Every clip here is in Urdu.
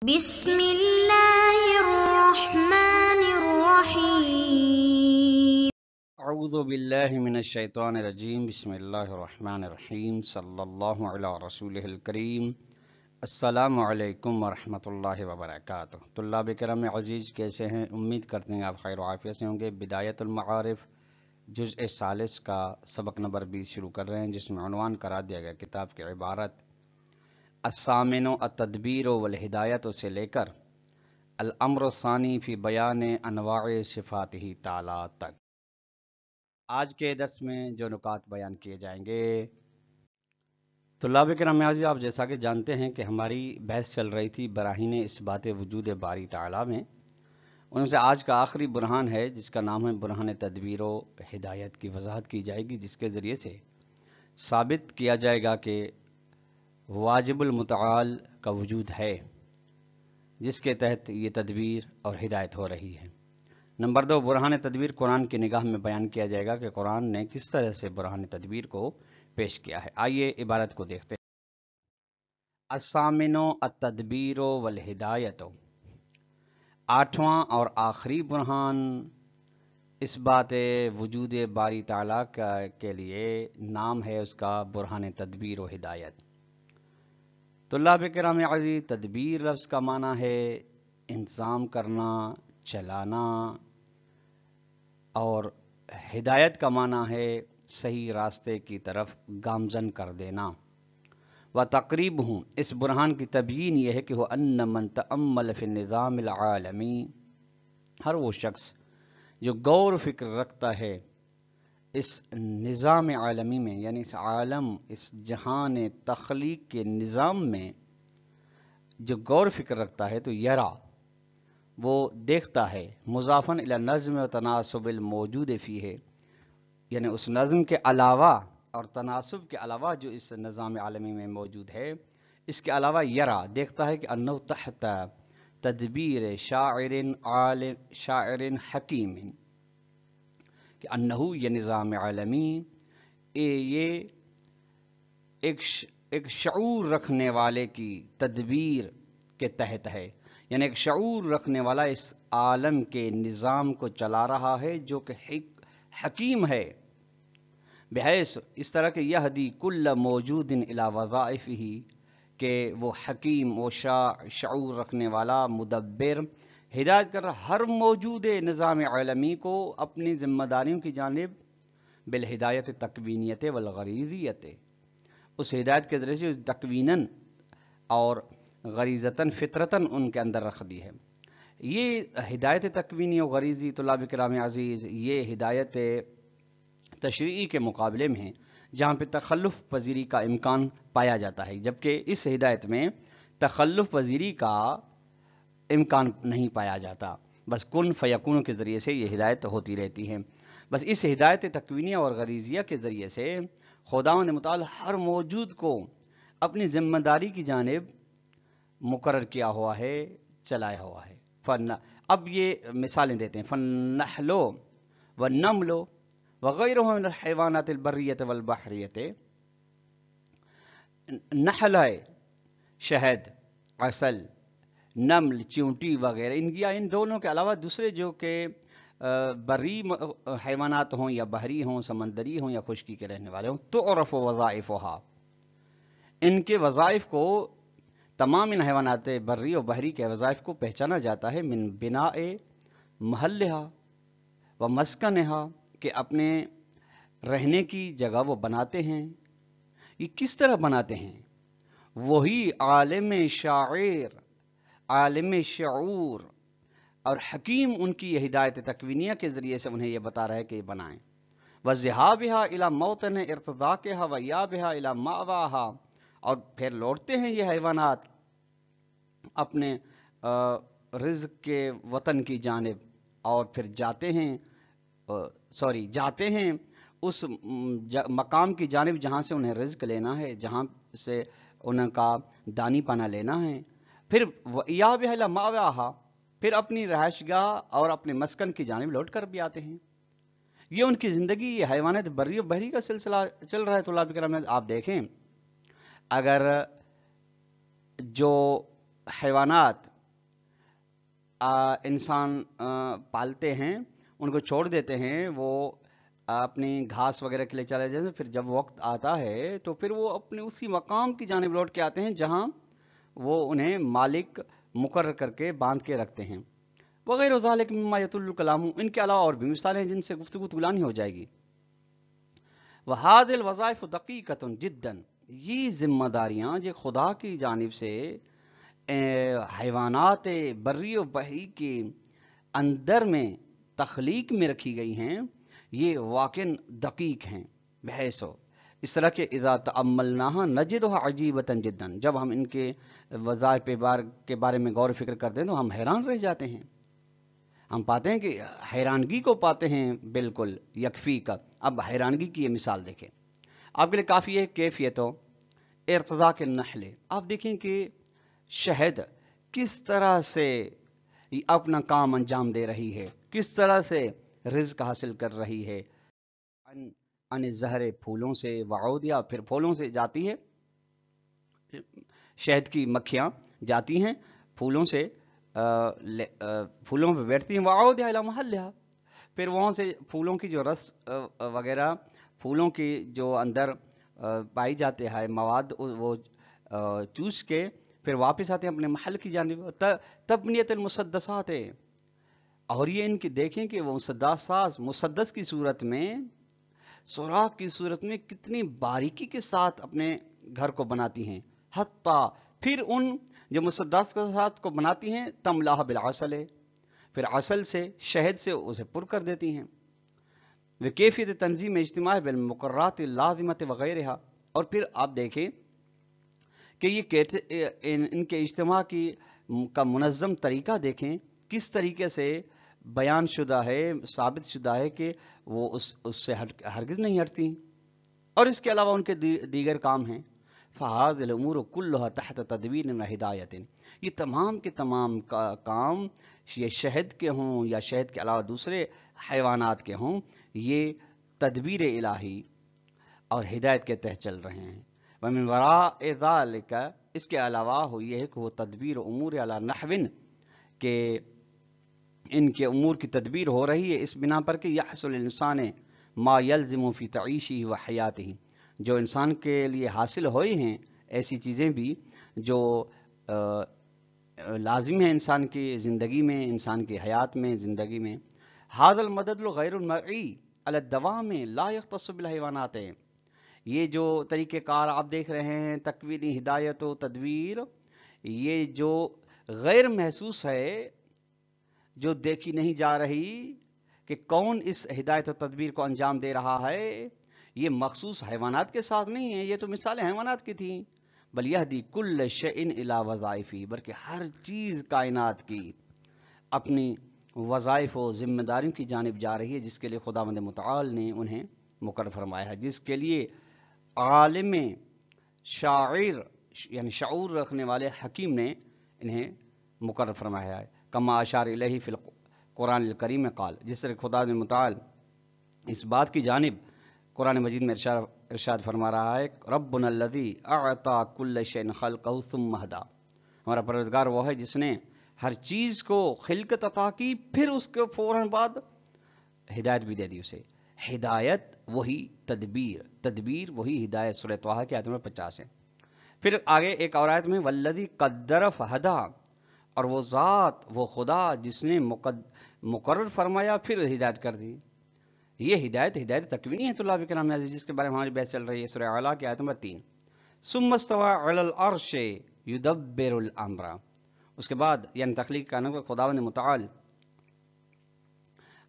بسم اللہ الرحمن الرحیم۔ اعوذ باللہ من الشیطان الرجیم، بسم اللہ الرحمن الرحیم، صلی اللہ علی رسولہ الکریم۔ السلام علیکم ورحمۃ اللہ وبرکاتہ۔ طلاب کرام عزیز، کیسے ہیں؟ امید کرتے ہیں آپ خیر و عافیت سے ہوں گے۔ بدایت المعارف جزء ثالث کا سبق نمبر 20 شروع کر رہے ہیں، جس میں عنوان قرار دیا گیا کتاب کی عبارت الثامن التدبیر والہدایت سے لے کر الامر الثانی فی بیان انواع صفاتہ تعالی تک۔ آج کے درس میں جو نکات بیان کیے جائیں گے، طلاب کرام عزیز، آپ جیسا کہ جانتے ہیں کہ ہماری بحث چل رہی تھی براہین اثبات وجود باری تعالی میں۔ ان میں سے آج کا آخری برہان ہے جس کا نام ہے برہان تدبیر و ہدایت کی وضاحت کی جائے گی، جس کے ذریعے سے ثابت کیا جائے گا کہ واجب المتعال کا وجود ہے، جس کے تحت یہ تدبیر اور ہدایت ہو رہی ہے۔ نمبر 2، برہان تدبیر قرآن کی نگاہ میں بیان کیا جائے گا کہ قرآن نے کس طرح سے برہان تدبیر کو پیش کیا ہے۔ آئیے عبارت کو دیکھتے ہیں۔ الثامن التدبیر والہدایت، آٹھواں اور آخری برہان اس بات وجود باری تعالیٰ کے لیے نام ہے اس کا برہان تدبیر و ہدایت۔ طلاب کرام عزیز، تدبیر لفظ کا معنی ہے انتظام کرنا، چلانا، اور ہدایت کا معنی ہے صحیح راستے کی طرف گامزن کر دینا۔ وتقریب ہوں، اس برہان کی تبیین یہ ہے کہ وہ ان من تأمل فی النظام العالمی، ہر وہ شخص جو غور و فکر رکھتا ہے اس نظام عالمی میں، یعنی اس عالم، اس جہان تخلیق کے نظام میں جو غور و فکر رکھتا ہے تو یرا، وہ دیکھتا ہے، مضافن الی نظم و تناسب الموجود فیہ، یعنی اس نظم کے علاوہ اور تناسب کے علاوہ جو اس نظام عالمی میں موجود ہے، اس کے علاوہ یرا، دیکھتا ہے کہ انہ تحت تدبیر شاعر حکیم، کہ انہ یہ نظام عالمی یہ ایک شعور رکھنے والے کی تدبیر کے تحت ہے، یعنی ایک شعور رکھنے والا اس عالم کے نظام کو چلا رہا ہے جو کہ حکیم ہے، بحیث اس طرح کہ یہدی کل موجود الی وظائفہ، کہ وہ حکیم، وہ شعور رکھنے والا مدبر ہدایت کر رہا ہر موجود نظام عالمی کو اپنی ذمہ داریوں کی جانب بالہدایت تکوینیت والغریزیت، اس ہدایت کے ذریعے سے تکویناً اور غریزتاً فطرتاً ان کے اندر رکھ دی ہے۔ یہ ہدایت تکوینی و غریزی طلاب کرام عزیز، یہ ہدایت تشریعی کے مقابلے میں ہے جہاں پہ تخلف پذیری کا امکان پایا جاتا ہے، جبکہ اس ہدایت میں تخلف پذیری کا امکان نہیں پایا جاتا، بس کن فیکون کے ذریعے سے یہ ہدایت ہوتی رہتی ہے۔ بس اس ہدایت تکوینیہ اور غریزیہ کے ذریعے سے خداوند متعال ہر موجود کو اپنی ذمہ داری کی جانب مقرر کیا ہوا ہے، چلایا ہوا ہے۔ اب یہ مثالیں دیتے ہیں، فالنحل والنمل وغیرہ من الحیوانات البریۃ والبحریۃ، نحل ہے شہد، عسل، نمل چیونٹی وغیرہ، ان دونوں کے علاوہ دوسرے جو کہ بری حیوانات ہوں یا بحری ہوں، سمندری ہوں یا خشکی کے رہنے والے ہوں، تعرف وظائفها، ان کے وظائف کو، تمام ان حیوانات بری اور بحری کے وظائف کو پہچانا جاتا ہے، من بناء محلها و مسکنها، کہ اپنے رہنے کی جگہ وہ بناتے ہیں۔ یہ کس طرح بناتے ہیں؟ وہی عالم شاعر، عالم شعور اور حکیم ان کی یہ ہدایت تکوینیہ کے ذریعے سے انہیں یہ بتا رہا ہے کہ یہ بنائیں۔ وَذِهَابِهَا إِلَى مَوْطِنِ ارْتِضَاقِهَا وَإِيَابِهَا إِلَى مَأْوَاهَا، اور پھر لوٹتے ہیں یہ حیوانات اپنے رزق کے وطن کی جانب، اور پھر جاتے ہیں اس مقام کی جانب جہاں سے انہیں رزق لینا ہے، جہاں سے ان کا دانی پانا لینا ہے۔ پھر وَإِيَابِهَا إِلَى مَأْوَاهَا، پھر اپنی رہائش گاہ اور اپنے مسکن کی جانب لوٹ کر بھی آتے ہیں۔ یہ ان کی زندگی، یہ حیوانات بری و بحری کا سلسلہ چل رہا ہے۔ طلاب کرام، آپ دیکھیں، اگر جو حیوانات انسان پالتے ہیں، ان کو چھوڑ دیتے ہیں، وہ اپنی گھاس وغیرہ کے لیے چلے جاتے ہیں، پھر جب وقت آتا ہے تو پھر وہ اپنے اسی مقام کی جانب لوٹ کے آتے ہیں جہاں وہ انہیں مالک مقرر کر کے باندھ کے رکھتے ہیں۔ وغیرہ ذالک مما یطول الکلام، ان کے علاوہ اور بھی مثالیں ہیں جن سے گفتگو طولانی ہو جائے گی۔ وہذ الوظائف دقیقۃ جدا، یہ ذمہ داریاں جو خدا کی جانب سے حیوانات بری و بحری کے اندر میں تخلیق میں رکھی گئی ہیں، یہ واقعا دقیق ہیں بحیث ہو اس طرح کہ اذا تأملناها نجدها عجیبۃ جدا، جب ہم ان کے وظائف کے بارے میں غور و فکر کرتے ہیں تو ہم حیران رہ جاتے ہیں، ہم پاتے ہیں کہ حیرانگی کو پاتے ہیں بالکل یکفی کا۔ اب حیرانگی کی یہ مثال دیکھیں، آپ کے لیے کافی ہے کیفیتوں ارتضاء کے نحل، آپ دیکھیں کہ شہد کس طرح سے اپنا کام انجام دے رہی ہے، کس طرح سے رزق حاصل کر رہی ہے، ان زہر پھولوں سے، وعودیا پھر پھولوں سے جاتی ہے، شہد کی مکھیاں جاتی ہیں پھولوں سے، پھولوں پہ بیٹھتی ہیں، وعودیا الی محلھا، پھر وہاں سے پھولوں کی جو رس وغیرہ، پھولوں کی جو اندر پائی جاتے ہیں مواد، وہ چوس کے پھر واپس آتے ہیں اپنے محل کی جانب۔ تبنیت المسدسات، اور یہ ان کی دیکھیں کہ وہ مسدس کی صورت میں، سوراخ کی صورت میں کتنی باریکی کے ساتھ اپنے گھر کو بناتی ہیں، حتیٰ پھر ان جو مسدس کے ساتھ کو بناتی ہیں تملاہ بالعسل، پھر عسل سے، شہد سے اسے پر کر دیتی ہیں۔ وکیفیت تنظیم اجتماع بالمقررات اللازمۃ وغیرہ، اور پھر آپ دیکھیں کہ یہ ان کے اجتماع کا منظم طریقہ دیکھیں، کس طریقے سے بیان شدہ ہے، ثابت شدہ ہے کہ وہ اس سے ہرگز نہیں ہٹتی، اور اس کے علاوہ ان کے دیگر کام ہیں۔ فہذ الامور کلها تحت تدبیر و ہدایت، یہ تمام کے تمام کام، یہ شہد کے ہوں یا شہد کے علاوہ دوسرے حیوانات کے ہوں، یہ تدبیر الہی اور ہدایت کے تحت چل رہے ہیں۔ ومن وراء ذالک، اس کے علاوہ ہو یہ ہے کہ وہ تدبیر امور علی نحو، کہ ان کے امور کی تدبیر ہو رہی ہے اس بنا پر کہ یحصل الانسان ما یلزم فی تعیشہ و حیاتہ، جو انسان کے لیے حاصل ہوئے ہیں ایسی چیزیں بھی جو لازم ہیں انسان کی زندگی میں، انسان کی حیات میں، زندگی میں۔ ھذا المدد غیر المرئی علی الدوام لا یختص بالحیوانات، یہ جو طریقہ کار آپ دیکھ رہے ہیں تکوینی ہدایت و تدبیر، یہ جو غیر محسوس ہے، جو دیکھی نہیں جا رہی کہ کون اس ہدایت و تدبیر کو انجام دے رہا ہے، یہ مخصوص حیوانات کے ساتھ نہیں ہے، یہ تو مثالیں حیوانات کی تھیں، بل یہدی کل شیء الی وظائفہ، بلکہ ہر چیز کائنات کی اپنی وظائف و ذمہ داریوں کی جانب جا رہی ہے جس کے لیے خداوند متعال نے انہیں مقرر فرمایا ہے، جس کے لیے عالم شاعر یعنی شعور رکھنے والے حکیم نے انہیں مقرر فرمایا ہے۔ کما اشار الیہ فی القرآن الکریم میں قال، جس طرح خدا متعال اس بات کی جانب قرآن مجید میں ارشاد فرما رہا ہے، ربنا الذی اعطى کل شیء خلقہ ثم ہدی، ہمارا پروردگار وہ ہے جس نے ہر چیز کو خلقت عطا کی، پھر اس کے فوراً بعد ہدایت بھی دے دی اسے۔ ہدایت وہی تدبیر، تدبیر وہی ہدایت، سورہ طٰہٰ کی آیت نمبر 50 ہے۔ پھر آگے ایک اور آیت میں والذی قدر فہدی، اور وہ ذات، وہ خدا جس نے مقرر فرمایا پھر ہدایت کر دی۔ یہ ہدایت تکوینی ہے طلاب کرام عزیز، جس کے بارے میں ہماری بحث چل رہی ہے، سورہ اعلیٰ کی آیت نمبر 3۔ ثم استوى علی العرش یدبر الامر، اس کے بعد یعنی تخلیق کا نام، خداوند متعال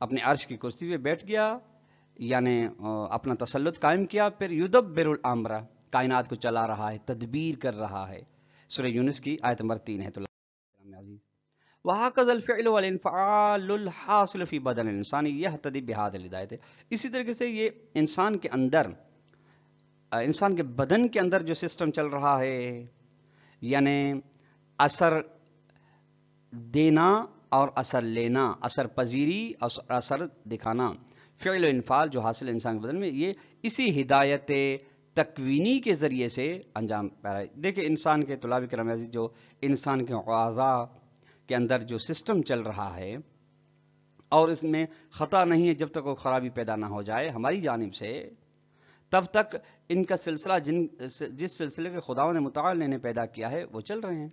اپنے عرش کی کرسی پہ بیٹھ گیا، یعنی اپنا تسلط قائم کیا، پھر یدبر الامر، کائنات کو چلا رہا ہے، تدبیر کر رہا ہے۔ سورہ یونس کی آیت نمبر 3 ہے طلاب کرام عزیز۔ وَهَكَذَا الْفِعْلُ وَالْإِنْفَعَالُ الْحَاصِلُ فِي بَدَنِ الْإِنسَانِ يَهْتَدِي بِهَذِهِ الْهِدَایَةِ، اسی طریقے سے یہ انسان کے اندر، انسان کے بدن کے اندر جو سسٹم چل رہا ہے، یعنی اثر دینا اور اثر لینا، اثر پذیری اور اثر دکھانا، فعل و انفعال جو حاصل انسان کے بدن میں، یہ اسی ہدایت تکوینی کے ذریعے سے انجام پا رہا ہے۔ دیکھیں انسان کے طلاب کرام عزیز، جو انسان کے اعضاء کے اندر جو سسٹم چل رہا ہے اور اس میں خطا نہیں ہے، جب تک وہ خرابی پیدا نہ ہو جائے ہماری جانب سے، تب تک ان کا سلسلہ جس سلسلے کے خداوند متعال نے پیدا کیا ہے وہ چل رہے ہیں۔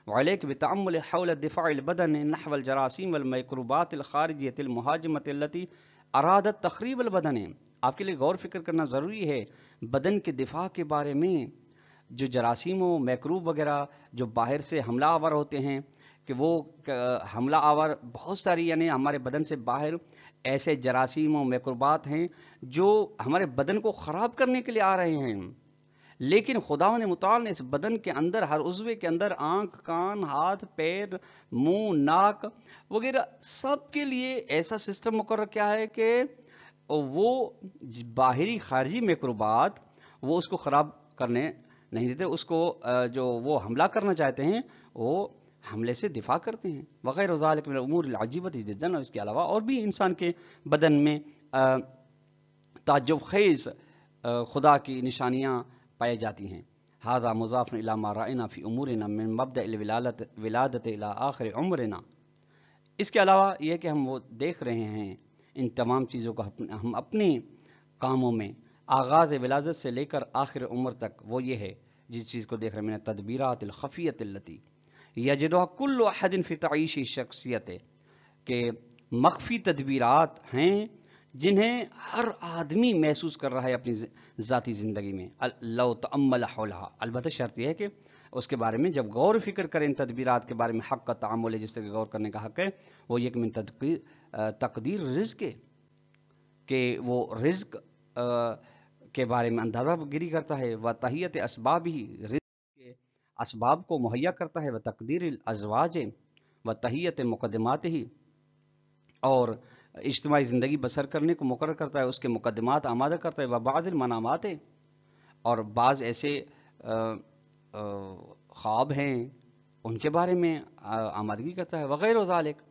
وعلیک بتأمل حول الدفاع البدن نحو الجراثیم والمیکروبات الخارجیۃ المہاجمۃ التي ارادت تخریب البدن۔ آپ کے لیے غور فکر کرنا ضروری ہے بدن کے دفاع کے بارے میں۔ جو جراثیم و میکروب وغیرہ جو باہر سے حملہ آور ہوتے ہیں، کہ وہ حملہ آور بہت ساری یعنی ہمارے بدن سے باہر ایسے جراثیم و میکروبات ہیں جو ہمارے بدن کو خراب کرنے کے لیے آ رہے ہیں، لیکن خداوند متعال نے اس بدن کے اندر ہر عضو کے اندر آنکھ، کان، ہاتھ، پیر، منہ، ناک وغیرہ سب کے لیے ایسا سسٹم مقرر کیا ہے کہ وہ باہری خارجی میکروبات وہ اس کو خراب کرنے نہیں دیتے، اس کو جو وہ حملہ کرنا چاہتے ہیں وہ حملے سے دفاع کرتے ہیں۔ وغیرہ ذالک من الامور العجیبۃ جدا، اور اس کے علاوہ اور بھی انسان کے بدن میں تعجب خیز خدا کی نشانیاں پائی جاتی ہیں۔ ھذا مضاف الی ما رأینا فی امورنا من مبدأ الولادۃ الی آخر عمرنا۔ اس کے علاوہ یہ کہ ہم وہ دیکھ رہے ہیں ان تمام چیزوں کو ہم اپنے کاموں میں آغاز ولادت سے لے کر آخر عمر تک، وہ یہ ہے جس چیز کو دیکھ رہے ہیں، تدبیرات الخفیۃ التی یجدها کل احد فی تعیش شخصیت، کہ مخفی تدبیرات ہیں جنہیں ہر آدمی محسوس کر رہا ہے اپنی ذاتی زندگی میں۔ لو تأمل حولها، البتہ شرط یہ ہے کہ اس کے بارے میں جب غور فکر کریں تدبیرات کے بارے میں، حق کا تعامل ہے جس سے غور کرنے کا حق ہے، وہ یہ کہ من تقدیر رزق ہے، کہ وہ رزق کے بارے میں اندازہ گیری کرتا ہے، و تہیت اسباب ہی، رزق کے اسباب کو مہیا کرتا ہے، و تقدیر الازواج و تہیت مقدمات ہی، اور اجتماعی زندگی بسر کرنے کو مقرر کرتا ہے، اس کے مقدمات آمادہ کرتا ہے، و بعض المنامات، اور بعض ایسے خواب ہیں ان کے بارے میں آمادگی کرتا ہے، وغیرہ ذالک۔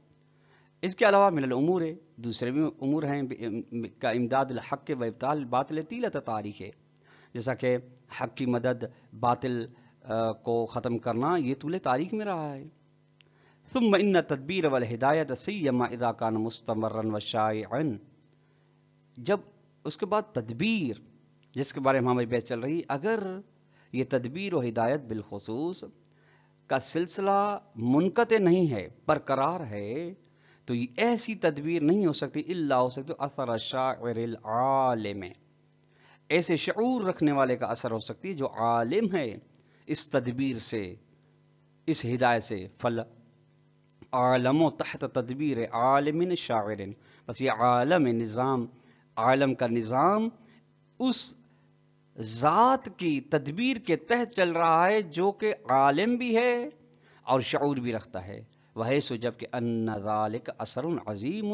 اس کے علاوہ من الامور، دوسرے بھی امور ہیں کا امداد الحق و ابطال الباطل طیلۃ تاریخ، جیسا کہ حق کی مدد باطل کو ختم کرنا یہ طول تاریخ میں رہا ہے۔ ثم ان تدبیر والہدایت سیما اذا کان مستمرا وشائعا، جب اس کے بعد تدبیر جس کے بارے میں ہماری بحث چل رہی، اگر یہ تدبیر و ہدایت بالخصوص کا سلسلہ منقطع نہیں ہے، برقرار ہے، تو یہ ایسی تدبیر نہیں ہو سکتی الا ہو سکتی اثر الشاعر العالم، ایسے شعور رکھنے والے کا اثر ہو سکتی ہے جو عالم ہے اس تدبیر سے، اس ہدایت سے۔ فل عالم تحت تدبیر عالم شاعر، بس یہ عالم نظام، عالم کا نظام اس ذات کی تدبیر کے تحت چل رہا ہے جو کہ عالم بھی ہے اور شعور بھی رکھتا ہے۔ وحیث جب کہ ان ذالک اثر عظیم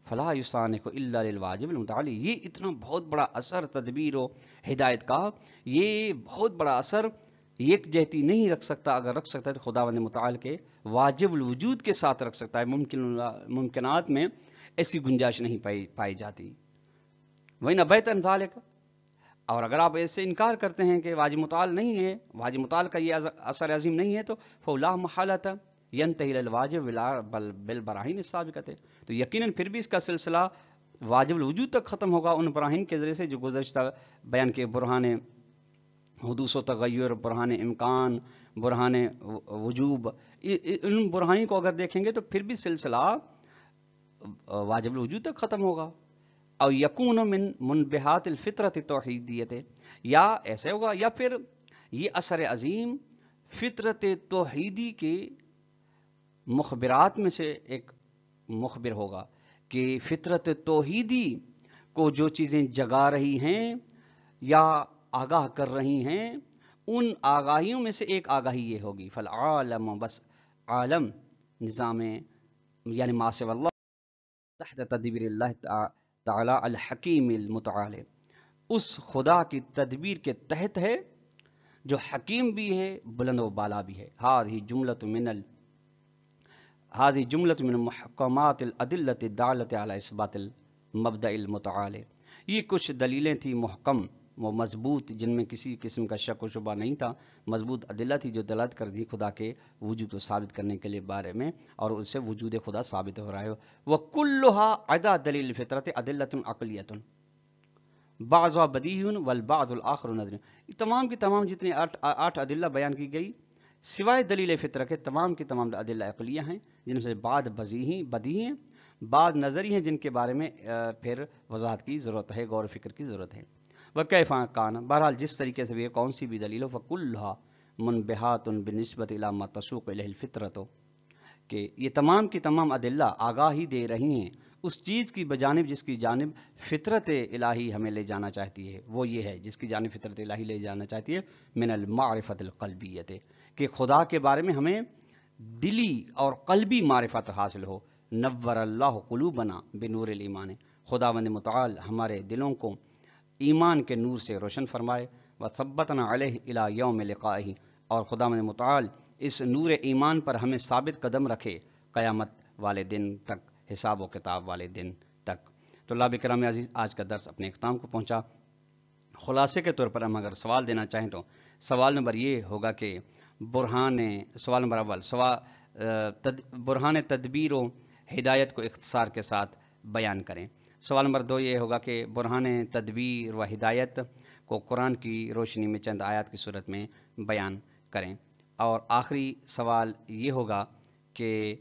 فلا یصانع الا للواجب المتعالی، یہ اتنا بہت بڑا اثر تدبیر و ہدایت کا، یہ بہت بڑا اثر یک جہتی نہیں رکھ سکتا، اگر رکھ سکتا ہے تو خداوند متعال کے واجب الوجود کے ساتھ رکھ سکتا ہے، ممکنات میں ایسی گنجائش نہیں پائی جاتی۔ وَإِنْ أَبَيْتَ عَنْ ذَلِكَ، اور اگر آپ ایسے انکار کرتے ہیں کہ واجب متعال نہیں ہے، واجب متعال کا یہ اثر عظیم نہیں ہے، تو فَلَا مَحَالَةَ يَنْتَهِي إِلَى الْوَاجِبِ بِالْبَرَاهِينِ السَّابِقَةِ، تو یقیناً پھر بھی اس کا سلسلہ واجب الوجود تک ختم ہوگا ان براہین کے ذریعے سے جو گزشتہ بیان کے، برہان حدوث و تغیر، برہان امکان، برہان وجوب، ان برہانی کو اگر دیکھیں گے تو پھر بھی سلسلہ واجب الوجود تک ختم ہوگا۔ او یکون من منبہات الفطرت توحیدیت، یا ایسے ہوگا، یا پھر یہ اثر عظیم فطرت توحیدی کے مخبرات میں سے ایک مخبر ہوگا، کہ فطرت توحیدی کو جو چیزیں جگا رہی ہیں یا آگاہ کر رہی ہیں، ان آگاہیوں میں سے ایک آگاہی یہ ہوگی، فالعالم، بس عالم نظام یعنی ما سوی اللہ تحت تدبیر اللہ تعالی الحکیم المتعال، اس خدا کی تدبیر کے تحت ہے جو حکیم بھی ہے، بلند و بالا بھی ہے۔ هذه جملۃ من محکمات الادلۃ الدالۃ علی اثبات المبدأ المتعال، یہ کچھ دلیلیں تھیں محکم وہ مضبوط، جن میں کسی قسم کا شک و شبہ نہیں تھا، مضبوط ادلہ تھی جو دلالت کر دی خدا کے وجود کو ثابت کرنے کے لیے بارے میں، اور اس سے وجود خدا ثابت ہو رہا ہے. وَكُلُّهَا عَدَى دلیل الفطرت عدلۃ عقلیۃ بعضها بدیہی والبعض الآخر نظری. تمام کی تمام جتنے 8 ادلہ بیان کی گئی سوائے دلیل فطرت کے تمام کی تمام ادلہ عقلیہ ہیں، جن سے بعض بدیہی ہیں، بعض نظری ہیں جن کے بارے میں پھر وضاحت کی ضرورت ہے، غور و فکر کی ضرورت ہے. وَكَيْفَ كَانَ، بہرحال جس طریقے سے بھی کون سی بھی دلیل ہو، فَكُلُّهَا مُنْبِهَاتٌ بِالنِّسْبَةِ إِلَى مَا تَسُوقُ إِلَيْهِ الْفِطْرَةُ، کہ یہ تمام کی تمام ادلہ آگاہی دے رہی ہیں اس چیز کی بجانب جس کی جانب فطرت الہی ہمیں لے جانا چاہتی ہے. وہ یہ ہے جس کی جانب فطرت الہی لے جانا چاہتی ہے، من المعرفت القلبیت، کہ خدا کے بارے میں ہمیں دلی اور قلبی معرفت حاصل ہو. نور اللہ قلوبنا بنور الایمان، خداوند متعال ہمارے دلوں کو ایمان کے نور سے روشن فرمائے. وثبتنا علیہ الی یوم لقائہ، اور خداوند متعال اس نور ایمان پر ہمیں ثابت قدم رکھے قیامت والے دن تک، حساب و کتاب والے دن تک. تو طلاب کرام عزیز، آج کا درس اپنے اختتام کو پہنچا. خلاصے کے طور پر ہم اگر سوال دینا چاہیں تو سوال نمبر یہ ہوگا کہ سوال نمبر اول برہان تدبیر و ہدایت کو اختصار کے ساتھ بیان کریں. سوال نمبر 2 یہ ہوگا کہ برہان تدبیر و ہدایت کو قرآن کی روشنی میں چند آیات کی صورت میں بیان کریں. اور آخری سوال یہ ہوگا کہ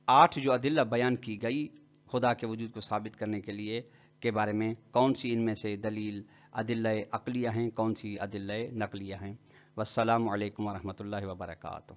8 جو ادلہ بیان کی گئی خدا کے وجود کو ثابت کرنے کے لیے کے بارے میں کون سی ان میں سے دلیل ادلہ عقلیہ ہیں، کون سی ادلہ نقلیہ ہیں. والسلام علیکم ورحمۃ اللہ وبرکاتہ.